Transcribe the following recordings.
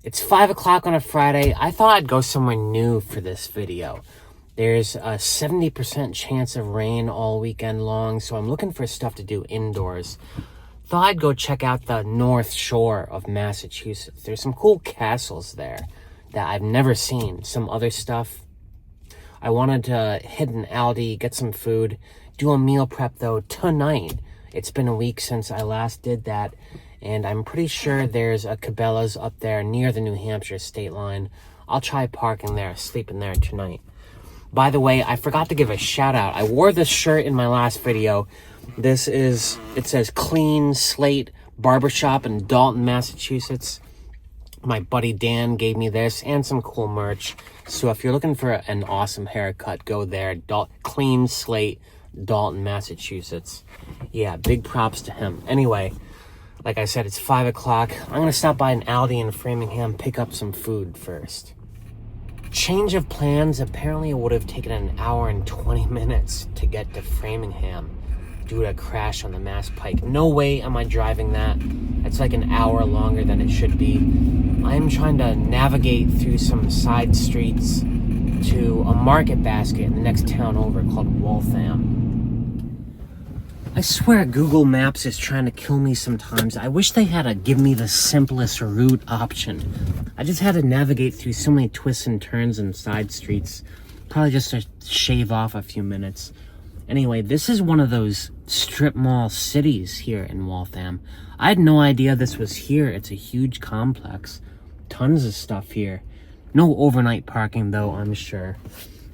It's 5 o'clock on a Friday. I thought I'd go somewhere new for this video. There's a 70% chance of rain all weekend long, so I'm looking for stuff to do indoors. Thought I'd go check out the North Shore of Massachusetts. There's some cool castles there that I've never seen. Some other stuff. I wanted to hit an Aldi, get some food, do a meal prep though tonight. It's been a week since I last did that, and I'm pretty sure there's a Cabela's up there near the New Hampshire state line. I'll try parking there, sleeping there tonight. By the way, I forgot to give a shout out. I wore this shirt in my last video. It says Clean Slate Barbershop in Dalton, Massachusetts. My buddy Dan gave me this and some cool merch. So if you're looking for an awesome haircut, go there. Clean Slate, Dalton, Massachusetts. Yeah, big props to him. Anyway, like I said, it's 5 o'clock. I'm going to stop by an Aldi in Framingham, pick up some food first. Change of plans. Apparently it would have taken an hour and 20 minutes to get to Framingham due to a crash on the Mass Pike. No way am I driving that. It's like an hour longer than it should be. I'm trying to navigate through some side streets to a market basket in the next town over called Waltham. I swear Google Maps is trying to kill me sometimes. I wish they had to give me the simplest route option. I just had to navigate through so many twists and turns and side streets. Probably just to shave off a few minutes. Anyway, this is one of those strip mall cities here in Waltham. I had no idea this was here. It's a huge complex. Tons of stuff here. No overnight parking though, I'm sure.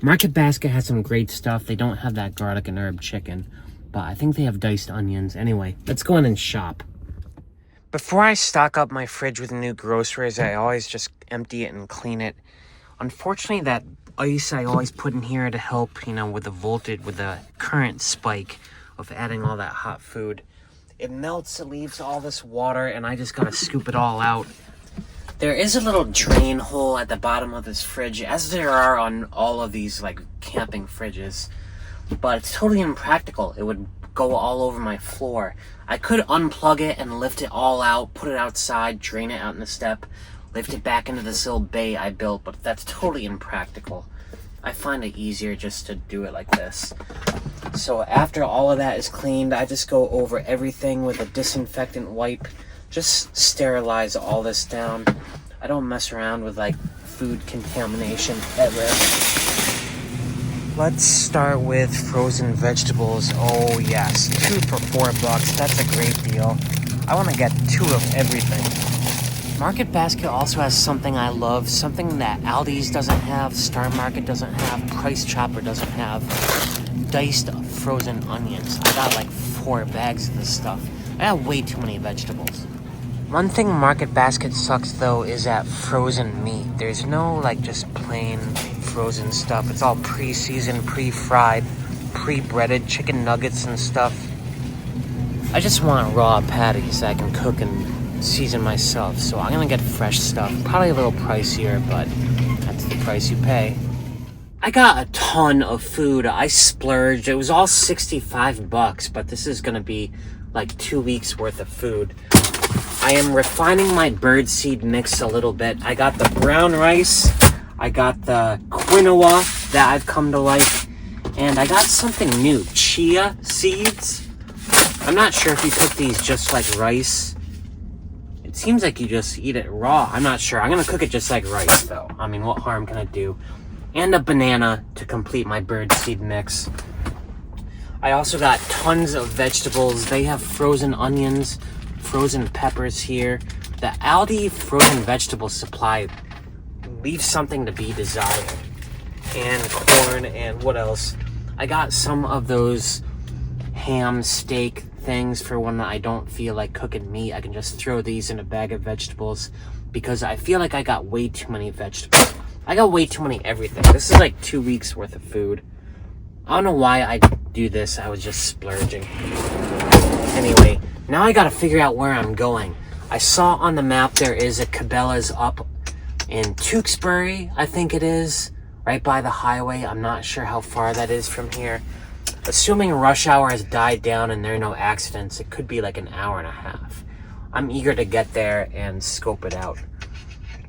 Market Basket has some great stuff. They don't have that garlic and herb chicken, but I think they have diced onions. Anyway, let's go in and shop. Before I stock up my fridge with new groceries, I always just empty it and clean it. Unfortunately, that ice I always put in here to help, with the current spike of adding all that hot food. It melts, it leaves all this water, and I just gotta scoop it all out. There is a little drain hole at the bottom of this fridge, as there are on all of these, camping fridges. But it's totally impractical. It would go all over my floor. I could unplug it and lift it all out, put it outside, drain it out in the step, lift it back into this little bay I built, but that's totally impractical. I find it easier just to do it like this. So after all of that is cleaned, I just go over everything with a disinfectant wipe. Just sterilize all this down. I don't mess around with food contamination ever. Let's start with frozen vegetables. Oh yes, 2 for $4. That's a great deal. I want to get 2 of everything. Market Basket also has something I love, something that Aldi's doesn't have, Star Market doesn't have, Price Chopper doesn't have. Diced frozen onions. I got 4 bags of this stuff. I have way too many vegetables. One thing Market Basket sucks though is that frozen meat. There's no just plain frozen stuff. It's all pre-seasoned, pre-fried, pre-breaded chicken nuggets and stuff. I just want raw patties that I can cook and season myself, so I'm gonna get fresh stuff. Probably a little pricier, but that's the price you pay. I got a ton of food. I splurged. It was all $65, but this is gonna be 2 weeks worth of food. I am refining my birdseed mix a little bit. I got the brown rice, I got the quinoa that I've come to like, and I got something new, chia seeds. I'm not sure if you cook these just like rice. It seems like you just eat it raw. I'm not sure. I'm gonna cook it just like rice though. I mean, what harm can it do? And a banana to complete my birdseed mix. I also got tons of vegetables. They have frozen onions, frozen peppers here. The Aldi frozen vegetable supply leaves something to be desired. And corn and what else? I got some of those ham steak things for when I don't feel like cooking meat. I can just throw these in a bag of vegetables because I feel like I got way too many vegetables. I got way too many everything. This is 2 weeks worth of food. I don't know why I do this. I was just splurging. Anyway, now I gotta figure out where I'm going. I saw on the map there is a Cabela's up in Tewksbury, I think it is, right by the highway. I'm not sure how far that is from here. Assuming rush hour has died down and there are no accidents, it could be an hour and a half. I'm eager to get there and scope it out.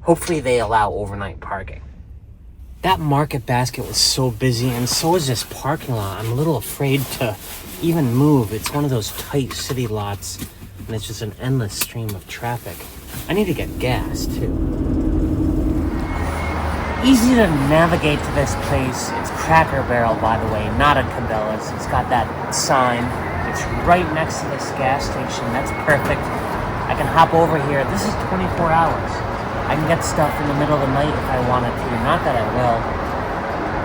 Hopefully they allow overnight parking. That market basket was so busy, and so is this parking lot. I'm a little afraid to even move. It's one of those tight city lots, and it's just an endless stream of traffic. I need to get gas, too. Easy to navigate to this place. It's Cracker Barrel, by the way, not a Cabela's. It's got that sign. It's right next to this gas station. That's perfect. I can hop over here. This is 24 hours. I can get stuff in the middle of the night if I wanted to. Not that I will.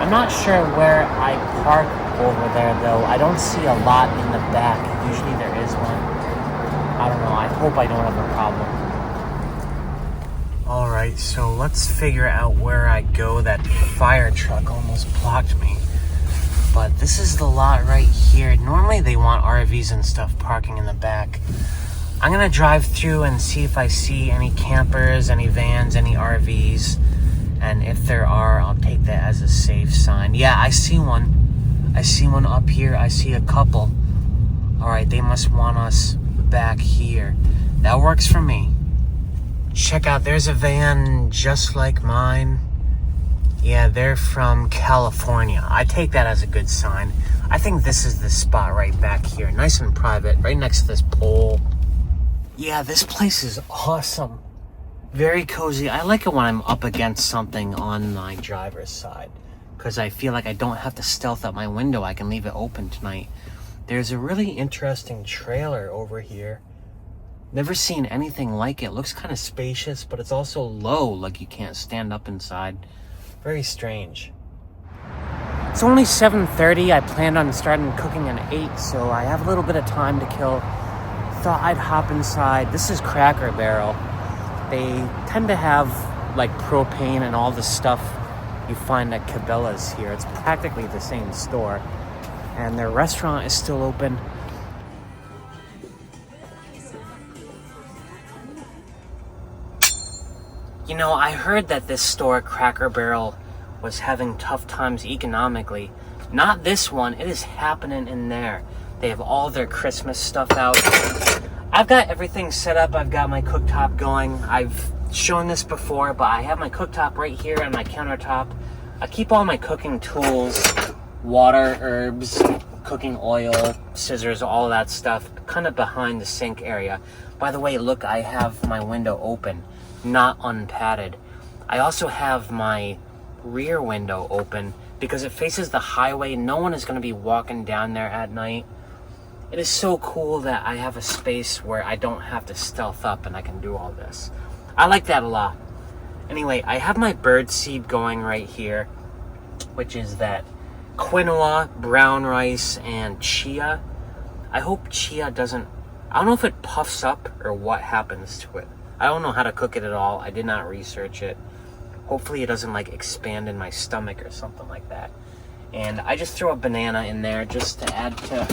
I'm not sure where I park over there, though. I don't see a lot in the back. Usually there is one. I don't know. I hope I don't have a problem. Alright, so let's figure out where I go. That fire truck almost blocked me. But this is the lot right here. Normally they want RVs and stuff parking in the back. I'm gonna drive through and see if I see any campers, any vans, any RVs. And if there are, I'll take that as a safe sign. Yeah, I see one. I see one up here. I see a couple. Alright, they must want us back here. That works for me. Check out, there's a van just like mine. Yeah, they're from California. I take that as a good sign. I think this is the spot right back here. Nice and private, right next to this pole. Yeah, this place is awesome. Very cozy. I like it when I'm up against something on my driver's side, because I feel like I don't have to stealth out my window. I can leave it open tonight. There's a really interesting trailer over here. Never seen anything like it. Looks kind of spacious, but it's also low, like you can't stand up inside. Very strange. It's only 7:30. I planned on starting cooking at 8, so I have a little bit of time to kill. Thought I'd hop inside. This is Cracker Barrel. They tend to have like propane and all the stuff you find at Cabela's here. It's practically the same store. And their restaurant is still open. You know, I heard that this store, Cracker Barrel, was having tough times economically. Not this one. It is happening in there. They have all their Christmas stuff out. I've got everything set up. I've got my cooktop going. I've shown this before, but I have my cooktop right here on my countertop. I keep all my cooking tools, water, herbs, cooking oil, scissors, all that stuff, kind of behind the sink area. By the way, look, I have my window open, not unpadded. I also have my rear window open because it faces the highway. No one is going to be walking down there at night. It is so cool that I have a space where I don't have to stealth up and I can do all this. I like that a lot. Anyway, I have my bird seed going right here, which is that quinoa, brown rice, and chia. I hope chia doesn't... I don't know if it puffs up or what happens to it. I don't know how to cook it at all. I did not research it. Hopefully it doesn't like expand in my stomach or something like that. And I just throw a banana in there just to add to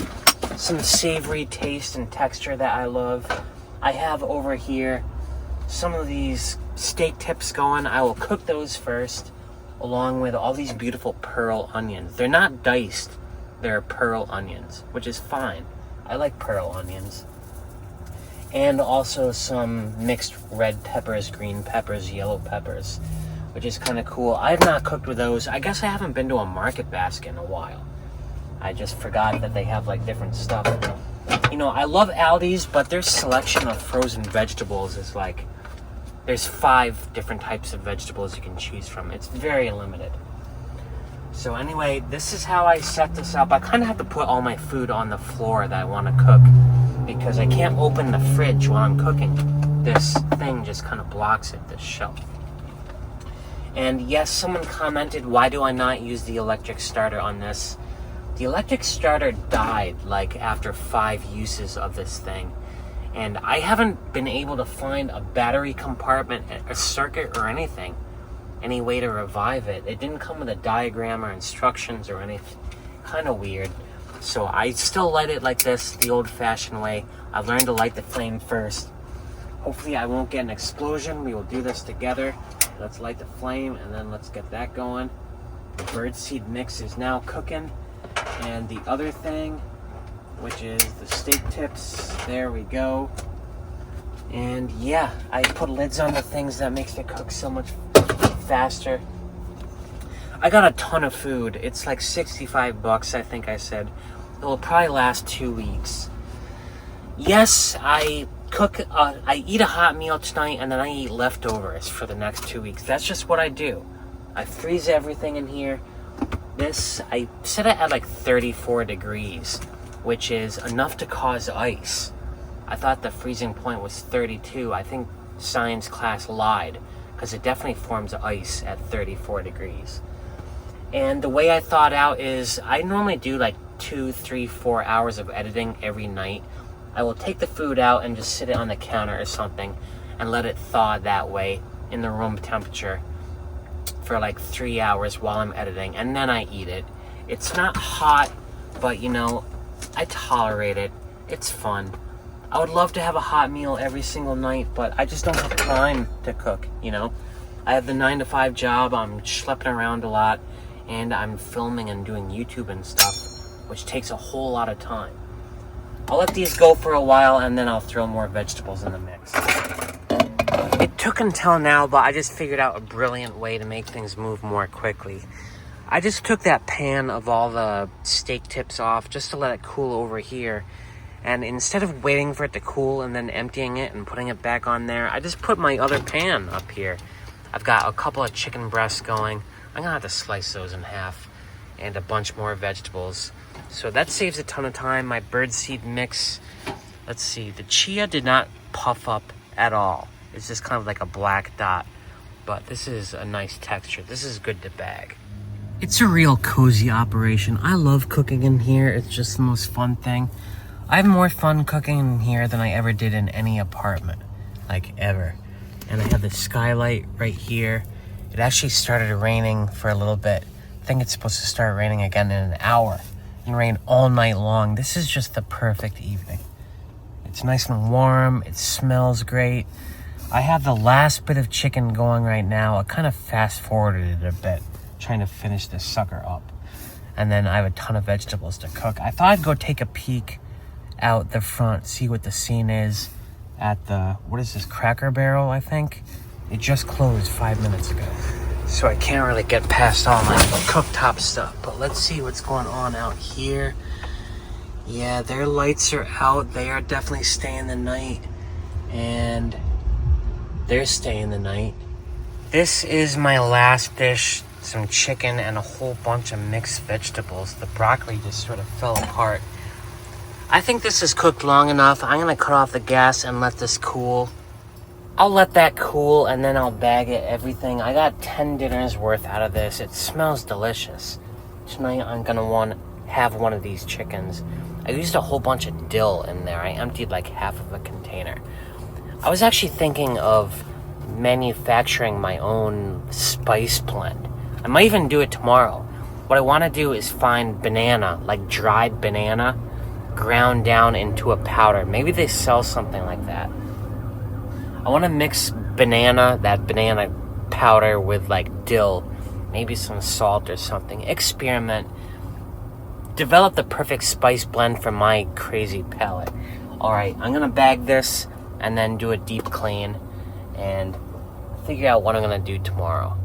some savory taste and texture that I love. I have over here some of these steak tips going. I will cook those first, along with all these beautiful pearl onions. They're not diced, they're pearl onions, which is fine. I like pearl onions. And also some mixed red peppers, green peppers, yellow peppers, which is kind of cool. I have not cooked with those. I guess I haven't been to a market basket in a while. I just forgot that they have like different stuff. You know, I love Aldi's, but their selection of frozen vegetables is like, there's 5 different types of vegetables you can choose from. It's very limited. So anyway, this is how I set this up. I kind of have to put all my food on the floor that I want to cook because I can't open the fridge while I'm cooking. This thing just kind of blocks it, this shelf. And yes, someone commented, why do I not use the electric starter on this? The electric starter died like after 5 uses of this thing. And I haven't been able to find a battery compartment, a circuit or anything, any way to revive it. It didn't come with a diagram or instructions or anything. Kind of weird. So I still light it like this, the old-fashioned way. I've learned to light the flame first. Hopefully I won't get an explosion. We will do this together. Let's light the flame and then let's get that going. The birdseed mix is now cooking. And the other thing, which is the steak tips, there we go. And yeah, I put lids on the things that makes it cook so much faster. I got a ton of food. It's like 65 bucks, I think I said. It will probably last 2 weeks. Yes, I eat a hot meal tonight and then I eat leftovers for the next 2 weeks. That's just what I do. I freeze everything in here. This, I set it at like 34 degrees, which is enough to cause ice. I thought the freezing point was 32. I think science class lied, because it definitely forms ice at 34 degrees. And the way I thawed out is, I normally do like 2, 3, 4 hours of editing every night. I will take the food out and just sit it on the counter or something and let it thaw that way in the room temperature for like 3 hours while I'm editing, and then I eat it. It's not hot, but you know, I tolerate it. It's fun. I would love to have a hot meal every single night, but I just don't have time to cook, you know? I have the 9-to-5 job, I'm schlepping around a lot, and I'm filming and doing YouTube and stuff, which takes a whole lot of time. I'll let these go for a while, and then I'll throw more vegetables in the mix. It took until now, but I just figured out a brilliant way to make things move more quickly. I just took that pan of all the steak tips off just to let it cool over here. And instead of waiting for it to cool and then emptying it and putting it back on there, I just put my other pan up here. I've got a couple of chicken breasts going. I'm gonna have to slice those in half, and a bunch more vegetables. So that saves a ton of time. My birdseed mix, let's see, the chia did not puff up at all. It's just kind of like a black dot, but this is a nice texture. This is good to bag. It's a real cozy operation. I love cooking in here. It's just the most fun thing. I have more fun cooking in here than I ever did in any apartment, like ever. And I have the skylight right here. It actually started raining for a little bit. I think it's supposed to start raining again in an hour and rain all night long. This is just the perfect evening. It's nice and warm. It smells great. I have the last bit of chicken going right now. I kind of fast forwarded it a bit, trying to finish this sucker up. And then I have a ton of vegetables to cook. I thought I'd go take a peek out the front, see what the scene is at the, what is this, Cracker Barrel, I think? It just closed 5 minutes ago. So I can't really get past all my cooktop stuff, but let's see what's going on out here. Yeah, their lights are out. They are definitely staying the night, and they're staying the night. This is my last dish, some chicken and a whole bunch of mixed vegetables. The broccoli just sort of fell apart. I think this is cooked long enough. I'm gonna cut off the gas and let this cool. I'll let that cool and then I'll bag it, everything. I got 10 dinners worth out of this. It smells delicious. Tonight I'm gonna have one of these chickens. I used a whole bunch of dill in there. I emptied like half of a container. I was actually thinking of manufacturing my own spice blend. I might even do it tomorrow. What I want to do is find banana, like dried banana, ground down into a powder. Maybe they sell something like that. I want to mix that banana powder with like dill, maybe some salt or something. Experiment. Develop the perfect spice blend for my crazy palate. Alright, I'm going to bag this and then do a deep clean and figure out what I'm going to do tomorrow.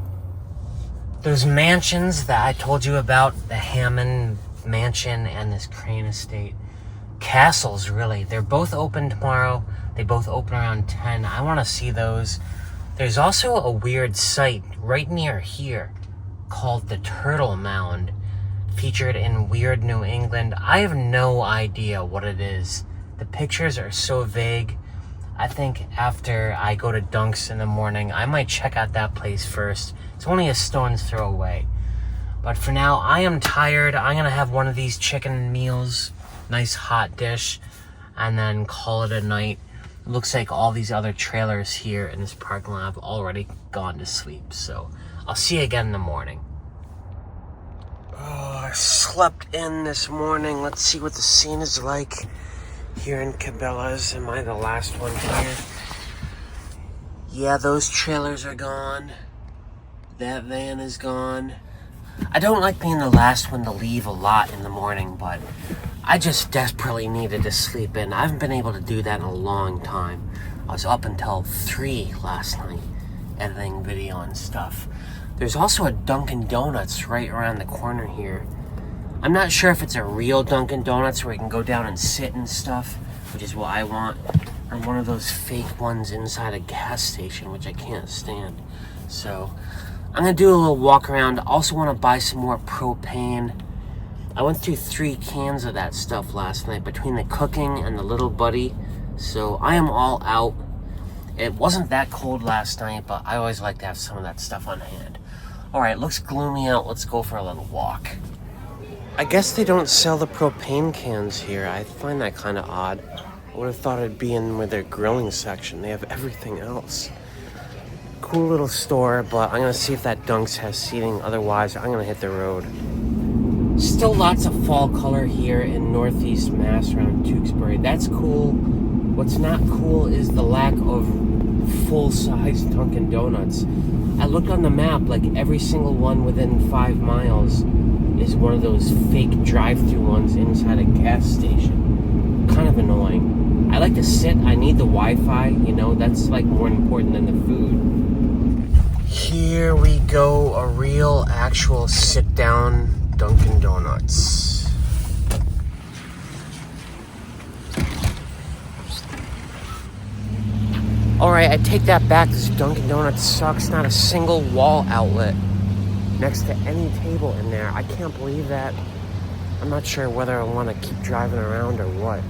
Those mansions that I told you about, the Hammond mansion and this Crane estate, castles really, they're both open tomorrow. They both open around 10. I want to see those. There's also a weird site right near here called the Turtle Mound, featured in Weird New England. I have no idea what it is. The pictures are so vague. I think after I go to Dunks in the morning, I might check out that place first. It's only a stone's throw away. But for now, I am tired. I'm going to have one of these chicken meals, nice hot dish, and then call it a night. It looks like all these other trailers here in this parking lot have already gone to sleep. So I'll see you again in the morning. Oh, I slept in this morning. Let's see what the scene is like here in Cabela's. Am I the last one here? Yeah, those trailers are gone. That van is gone. I don't like being the last one to leave a lot in the morning, but I just desperately needed to sleep in. I haven't been able to do that in a long time. I was up until 3 last night editing video and stuff. There's also a Dunkin' Donuts right around the corner here. I'm not sure if it's a real Dunkin' Donuts where you can go down and sit and stuff, which is what I want, or one of those fake ones inside a gas station, which I can't stand. So I'm gonna do a little walk around. I also want to buy some more propane. I went through 3 cans of that stuff last night between the cooking and the little buddy. So I am all out. It wasn't that cold last night, but I always like to have some of that stuff on hand. All right, looks gloomy out. Let's go for a little walk. I guess they don't sell the propane cans here. I find that kind of odd. I would have thought it'd be in with their grilling section. They have everything else. Cool little store, but I'm gonna see if that Dunks has seating. Otherwise, I'm gonna hit the road. Still lots of fall color here in Northeast Mass around Tewksbury. That's cool. What's not cool is the lack of full-size Dunkin' Donuts. I looked on the map, like every single one within 5 miles is one of those fake drive-through ones inside a gas station. Kind of annoying. I like to sit, I need the Wi-Fi, you know, that's like more important than the food. Here we go, a real actual sit-down Dunkin' Donuts. Alright, I take that back. This Dunkin' Donuts sucks. Not a single wall outlet next to any table in there. I can't believe that. I'm not sure whether I want to keep driving around or what.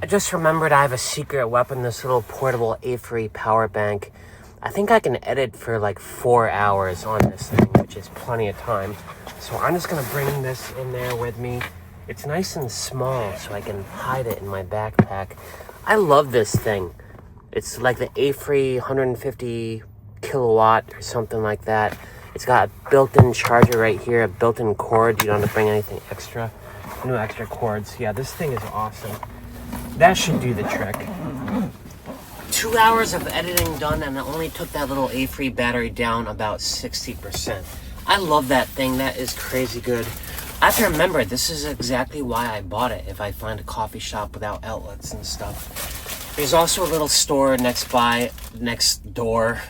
I just remembered I have a secret weapon, this little portable A3 power bank. I think I can edit for like 4 hours on this thing, which is plenty of time. So I'm just going to bring this in there with me. It's nice and small, so I can hide it in my backpack. I love this thing. It's like the A3 150 kilowatt or something like that. It's got a built-in charger right here, a built-in cord. You don't have to bring anything extra. No extra cords. Yeah, this thing is awesome. That should do the trick. 2 hours of editing done, and I only took that little A3 battery down about 60%. I love that thing. That is crazy good. I have to remember, this is exactly why I bought it, if I find a coffee shop without outlets and stuff. There's also a little store next door.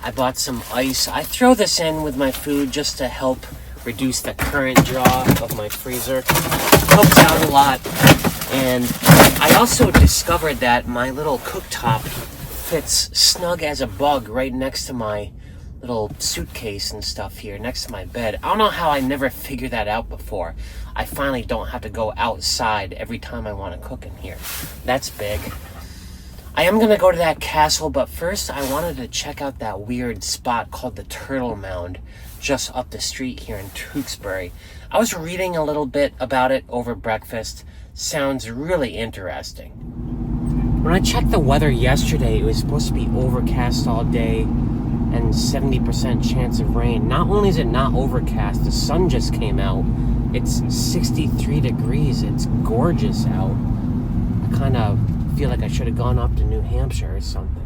I bought some ice. I throw this in with my food just to help reduce the current draw of my freezer. Helps out a lot. And I also discovered that my little cooktop fits snug as a bug right next to my little suitcase and stuff here, next to my bed. I don't know how I never figured that out before. I finally don't have to go outside every time I want to cook in here. That's big. I am going to go to that castle, but first I wanted to check out that weird spot called the Turtle Mound, just up the street here in Tewksbury. I was reading a little bit about it over breakfast. Sounds really interesting. When I checked the weather yesterday, it was supposed to be overcast all day and 70% chance of rain. Not only is it not overcast, the sun just came out. It's 63 degrees. It's gorgeous out. I kind of feel like I should have gone up to New Hampshire or something.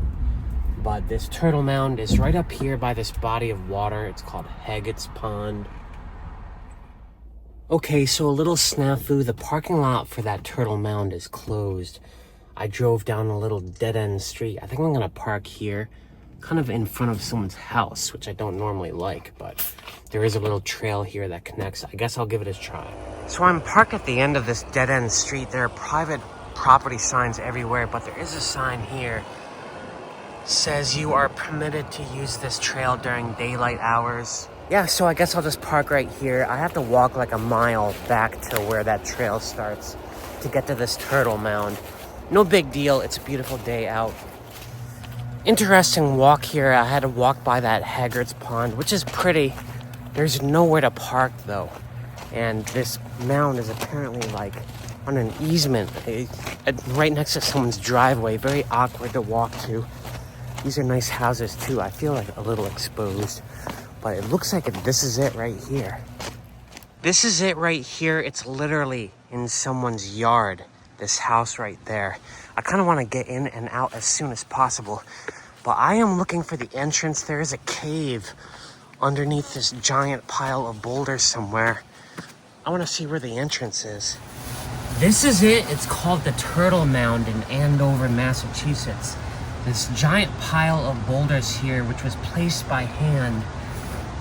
But this Turtle Mound is right up here by this body of water. It's called Haggett's Pond. Okay, so a little snafu. The parking lot for that Turtle Mound is closed. I drove down a little dead-end street. I think I'm gonna park here, kind of in front of someone's house, which I don't normally like, but there is a little trail here that connects. I guess I'll give it a try. So I'm parked at the end of this dead-end street. There are private property signs everywhere, but there is a sign here. Says you are permitted to use this trail during daylight hours. Yeah, so I guess I'll just park right here. I have to walk like a mile back to where that trail starts to get to this Turtle Mound. No big deal. It's a beautiful day out. Interesting walk here. I had to walk by that Haggett's Pond, which is pretty. There's nowhere to park though. And this mound is apparently like on an easement right next to someone's driveway. Very awkward to walk to. These are nice houses too. I feel like a little exposed, but it looks like this is it right here. This is it right here. It's literally in someone's yard, this house right there. I kind of want to get in and out as soon as possible, but I am looking for the entrance. There is a cave underneath this giant pile of boulders somewhere. I want to see where the entrance is. This is it. It's called the Turtle Mound in Andover, Massachusetts. This giant pile of boulders here, which was placed by hand.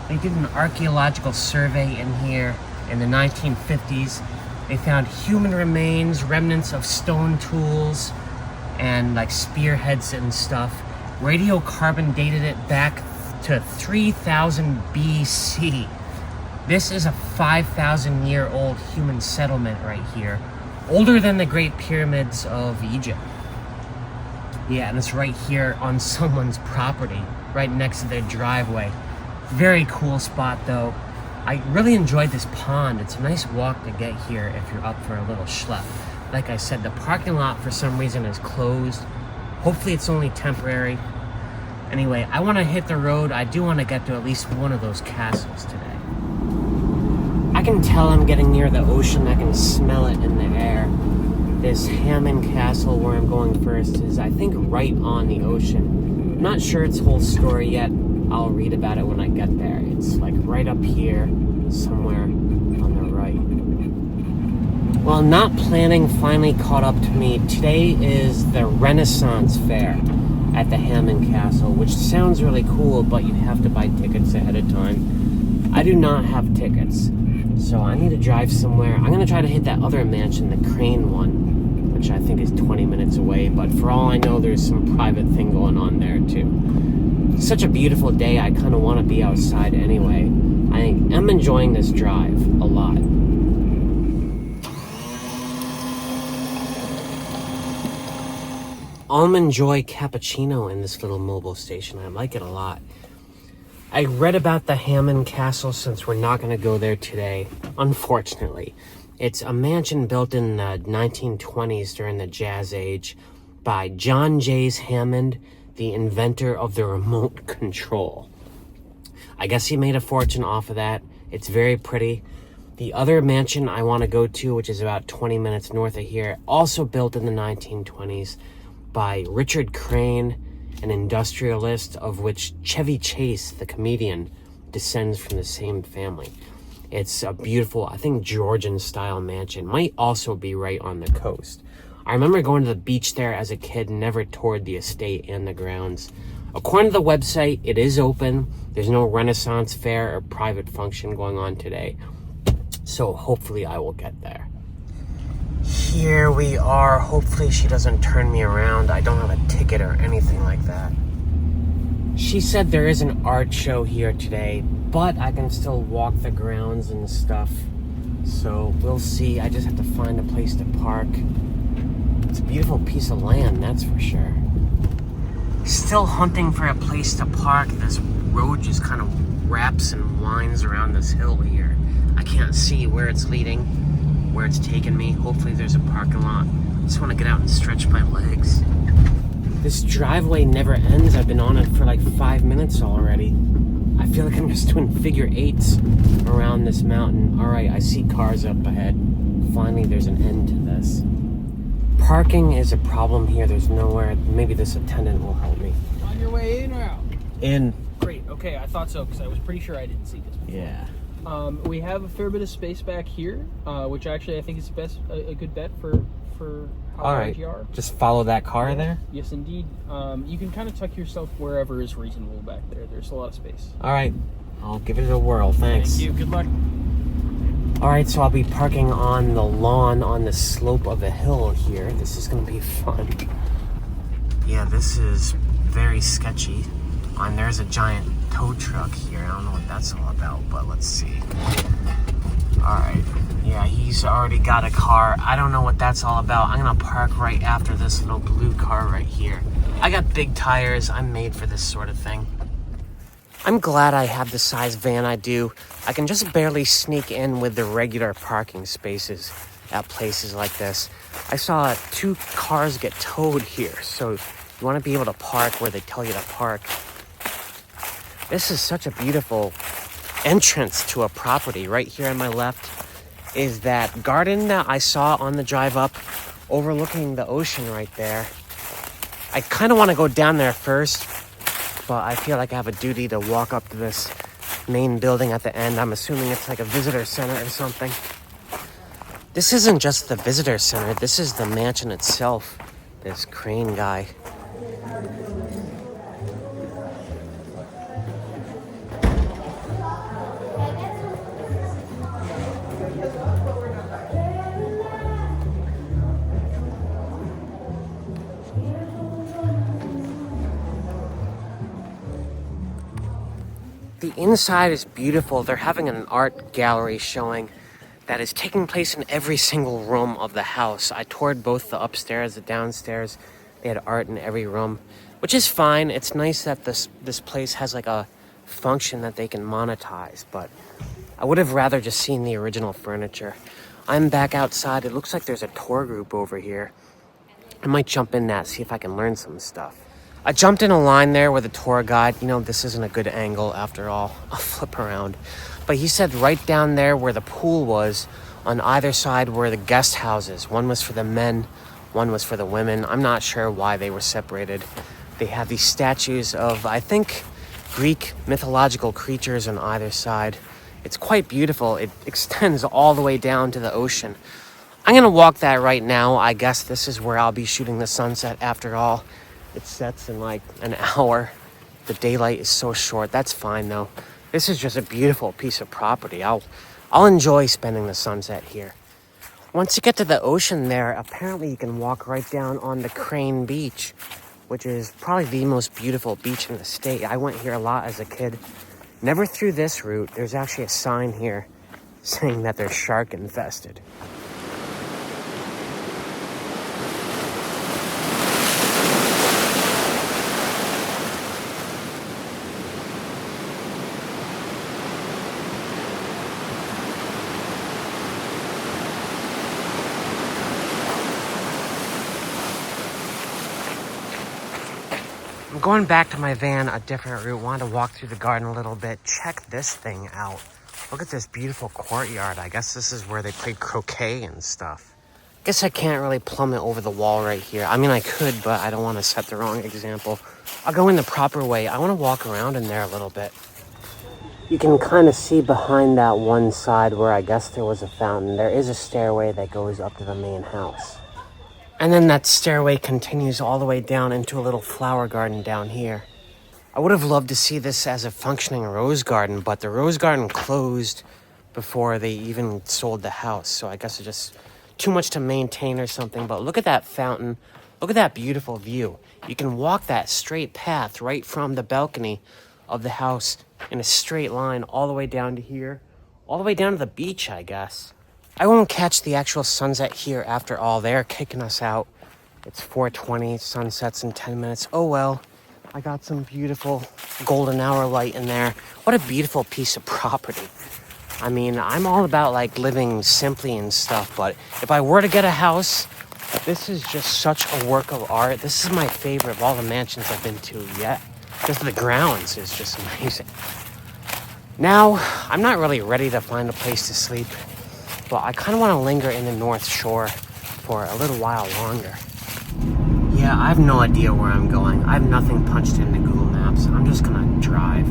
They did an archaeological survey in here in the 1950s. They found human remains, remnants of stone tools, and like spearheads and stuff. Radiocarbon dated it back to 3000 BC. This is a 5,000-year-old human settlement right here. Older than the Great Pyramids of Egypt. Yeah, and it's right here on someone's property, right next to their driveway. Very cool spot though. I really enjoyed this pond. It's a nice walk to get here if you're up for a little schlep. Like I said, the parking lot for some reason is closed. Hopefully it's only temporary. Anyway, I want to hit the road. I do want to get to at least one of those castles today. I can tell I'm getting near the ocean. I can smell it in the air. This Hammond Castle where I'm going first is, I think, right on the ocean. I'm not sure its whole story yet. I'll read about it when I get there. It's like right up here, somewhere on the right. Well, not planning finally caught up to me. Today is the Renaissance Fair at the Hammond Castle, which sounds really cool, but you have to buy tickets ahead of time. I do not have tickets, so I need to drive somewhere. I'm going to try to hit that other mansion, the Crane one, which I think is 20 minutes away, but for all I know, there's some private thing going on there too. It's such a beautiful day, I kind of want to be outside anyway. I am enjoying this drive a lot. Almond Joy cappuccino in this little mobile station. I like it a lot. I read about the Hammond Castle since we're not going to go there today, unfortunately. It's a mansion built in the 1920s during the Jazz Age by John Jays Hammond, the inventor of the remote control. I guess he made a fortune off of that. It's very pretty. The other mansion I want to go to, which is about 20 minutes north of here, also built in the 1920s by Richard Crane, an industrialist of which Chevy Chase, the comedian, descends from the same family. It's a beautiful, I think, Georgian-style mansion. Might also be right on the coast. I remember going to the beach there as a kid, never toured the estate and the grounds. According to the website, it is open. There's no Renaissance fair or private function going on today. So hopefully I will get there. Here we are. Hopefully she doesn't turn me around. I don't have a ticket or anything like that. She said there is an art show here today, but I can still walk the grounds and stuff. So we'll see. I just have to find a place to park. It's a beautiful piece of land, that's for sure. Still hunting for a place to park. This road just kind of wraps and winds around this hill here. I can't see where it's leading, where it's taking me. Hopefully there's a parking lot. I just want to get out and stretch my legs. This driveway never ends. I've been on it for like 5 minutes already. I feel like I'm just doing figure eights around this mountain. All right, I see cars up ahead. Finally, there's an end to this. Parking is a problem here. There's nowhere. Maybe this attendant will help me. On your way in or out? In. Great. Okay, I thought so because I was pretty sure I didn't see this before. Yeah. We have a fair bit of space back here, which actually I think is a good bet for how large you are. Just follow that car there? Yes, indeed. You can kind of tuck yourself wherever is reasonable back there. There's a lot of space. All right. I'll give it a whirl. Thanks. Thank you. Good luck. All right, so I'll be parking on the lawn on the slope of a hill here. This is going to be fun. Yeah, this is very sketchy. And there's a giant tow truck here. I don't know what that's all about, but let's see. All right. Yeah, he's already got a car. I don't know what that's all about. I'm going to park right after this little blue car right here. I got big tires. I'm made for this sort of thing. I'm glad I have the size van I do. I can just barely sneak in with the regular parking spaces at places like this. I saw 2 cars get towed here, so you want to be able to park where they tell you to park. This is such a beautiful entrance to a property. Right here on my left is that garden that I saw on the drive up overlooking the ocean right there. I kind of want to go down there first, but I feel like I have a duty to walk up to this main building at the end. I'm assuming it's like a visitor center or something. This isn't just the visitor center. This is the mansion itself. This Crane guy. The inside is beautiful. They're having an art gallery showing that is taking place in every single room of the house. I toured both the upstairs, the downstairs. They had art in every room, which is fine. It's nice that this place has like a function that they can monetize, but I would have rather just seen the original furniture. I'm back outside. It looks like there's a tour group over here. I might jump in that, see if I can learn some stuff. I jumped in a line there with a tour guide. You know, this isn't a good angle after all. I'll flip around. But he said right down there where the pool was, on either side were the guest houses. One was for the men, one was for the women. I'm not sure why they were separated. They have these statues of, I think, Greek mythological creatures on either side. It's quite beautiful. It extends all the way down to the ocean. I'm gonna walk that right now. I guess this is where I'll be shooting the sunset after all. It sets in like an hour. The daylight is so short. That's fine though. This is just a beautiful piece of property. I'll enjoy spending the sunset here. Once you get to the ocean there, apparently you can walk right down on the Crane Beach, which is probably the most beautiful beach in the state. I went here a lot as a kid. Never through this route. There's actually a sign here saying that they're shark infested. I'm going back to my van a different route. Wanted to walk through the garden a little bit. Check this thing out. Look at this beautiful courtyard. I guess this is where they played croquet and stuff. Guess I can't really plumb it over the wall right here. I mean, I could, but I don't want to set the wrong example. I'll go in the proper way. I want to walk around in there a little bit. You can kind of see behind that one side where I guess there was a fountain. There is a stairway that goes up to the main house. And then that stairway continues all the way down into a little flower garden down here. I would have loved to see this as a functioning rose garden, but the rose garden closed before they even sold the house. So I guess it's just too much to maintain or something. But look at that fountain. Look at that beautiful view. You can walk that straight path right from the balcony of the house in a straight line all the way down to here. All the way down to the beach, I guess. I won't catch the actual sunset here after all. They're kicking us out. It's 4:20, sunsets in 10 minutes. Oh well, I got some beautiful golden hour light in there. What a beautiful piece of property. I mean, I'm all about like living simply and stuff, but if I were to get a house, this is just such a work of art. This is my favorite of all the mansions I've been to yet. Just the grounds is just amazing. Now, I'm not really ready to find a place to sleep, but I kind of want to linger in the North Shore for a little while longer. Yeah, I have no idea where I'm going. I have nothing punched into Google Maps. I'm just gonna drive.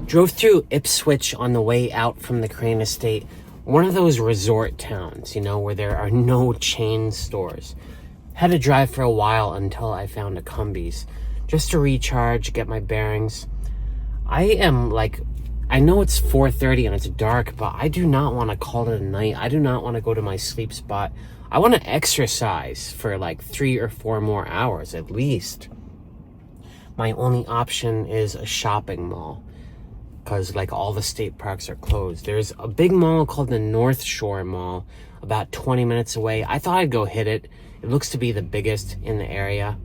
Drove through Ipswich on the way out from the Crane Estate. One of those resort towns, you know, where there are no chain stores. Had to drive for a while until I found a Cumbies, just to recharge, get my bearings. I know it's 4:30 and it's dark, but I do not want to call it a night. I do not want to go to my sleep spot. I want to exercise for like 3 or 4 more hours at least. My only option is a shopping mall, because like all the state parks are closed. There's a big mall called the Northshore Mall about 20 minutes away. I thought I'd go hit it. It looks to be the biggest in the area.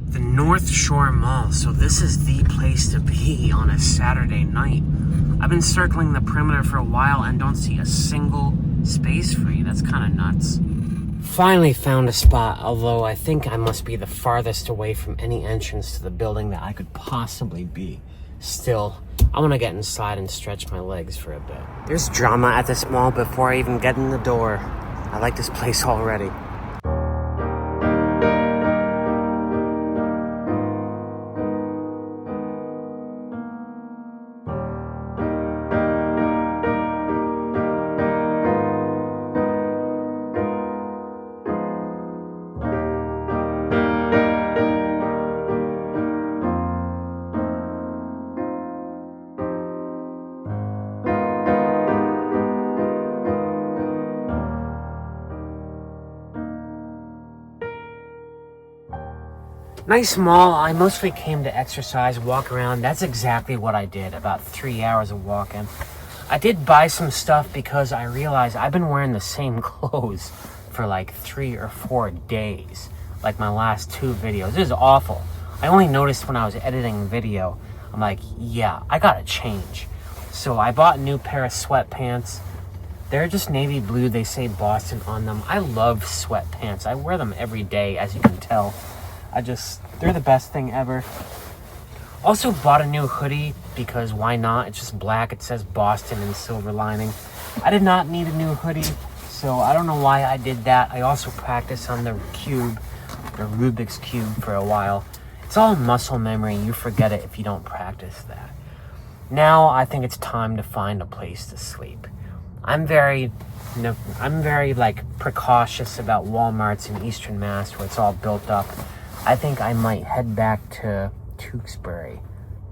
The Northshore Mall, so this is the place to be on a Saturday night. I've been circling the perimeter for a while and don't see a single space free. That's kind of nuts. Finally found a spot, although I think I must be the farthest away from any entrance to the building that I could possibly be. Still, I want to get inside and stretch my legs for a bit. There's drama at this mall before I even get in the door. I like this place already. Nice mall. I mostly came to exercise, walk around. That's exactly what I did, about 3 hours of walking. I did buy some stuff because I realized I've been wearing the same clothes for like 3 or 4 days, like my last 2 videos. This is awful. I only noticed when I was editing video. I'm like, yeah, I gotta change. So I bought a new pair of sweatpants. They're just navy blue. They say Boston on them. I love sweatpants. I wear them every day, as you can tell. They're the best thing ever. Also bought a new hoodie because why not? It's just black. It says Boston in silver lining. I did not need a new hoodie, so I don't know why I did that. I also practiced on the cube, the Rubik's Cube, for a while. It's all muscle memory. You forget it if you don't practice that. Now I think it's time to find a place to sleep. I'm very like precautious about Walmarts in Eastern Mass where it's all built up. I think I might head back to Tewksbury,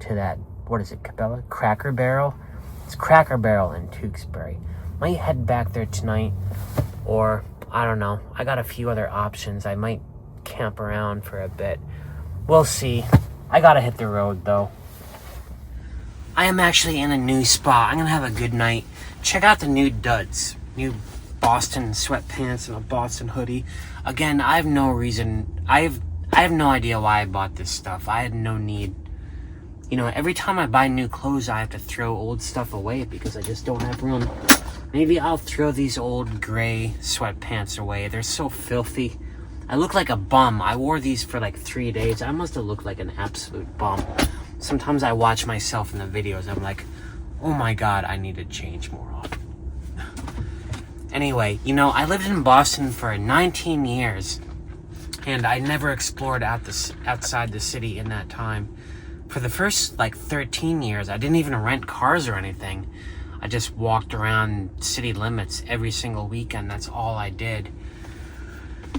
to that, what is it, Cabela? Cracker Barrel? It's Cracker Barrel in Tewksbury. Might head back there tonight, or I don't know. I got a few other options. I might camp around for a bit. We'll see. I gotta hit the road though. I am actually in a new spot. I'm gonna have a good night. Check out the new duds. New Boston sweatpants and a Boston hoodie. Again, I have no reason. I have no idea why I bought this stuff. I had no need. You know, every time I buy new clothes, I have to throw old stuff away because I just don't have room. Maybe I'll throw these old gray sweatpants away. They're so filthy. I look like a bum. I wore these for like 3 days. I must have looked like an absolute bum. Sometimes I watch myself in the videos. I'm like, oh my God, I need to change more often. Anyway, you know, I lived in Boston for 19 years. And I never explored outside the city in that time. For the first, like, 13 years, I didn't even rent cars or anything. I just walked around city limits every single weekend. That's all I did.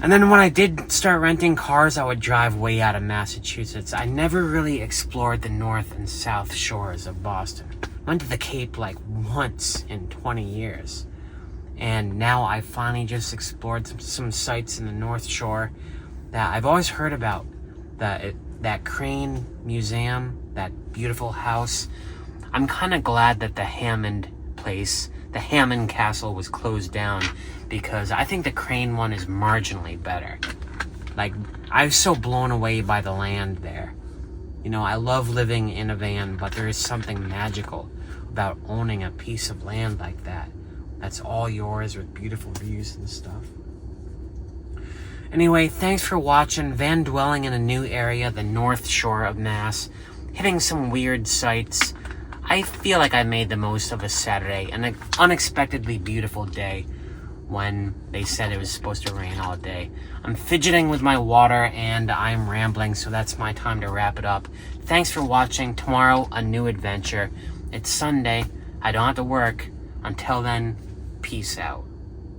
And then when I did start renting cars, I would drive way out of Massachusetts. I never really explored the north and south shores of Boston. Went to the Cape, like, once in 20 years. And now I finally just explored some sites in the North Shore that I've always heard about. That Crane Museum, that beautiful house. I'm kind of glad that the Hammond Castle was closed down, because I think the Crane one is marginally better. Like, I was so blown away by the land there. You know, I love living in a van, but there is something magical about owning a piece of land like that. That's all yours with beautiful views and stuff. Anyway, thanks for watching. Van dwelling in a new area, the North Shore of Mass. Hitting some weird sights. I feel like I made the most of a Saturday, an unexpectedly beautiful day when they said it was supposed to rain all day. I'm fidgeting with my water and I'm rambling, so that's my time to wrap it up. Thanks for watching. Tomorrow, a new adventure. It's Sunday. I don't have to work. Until then, peace out.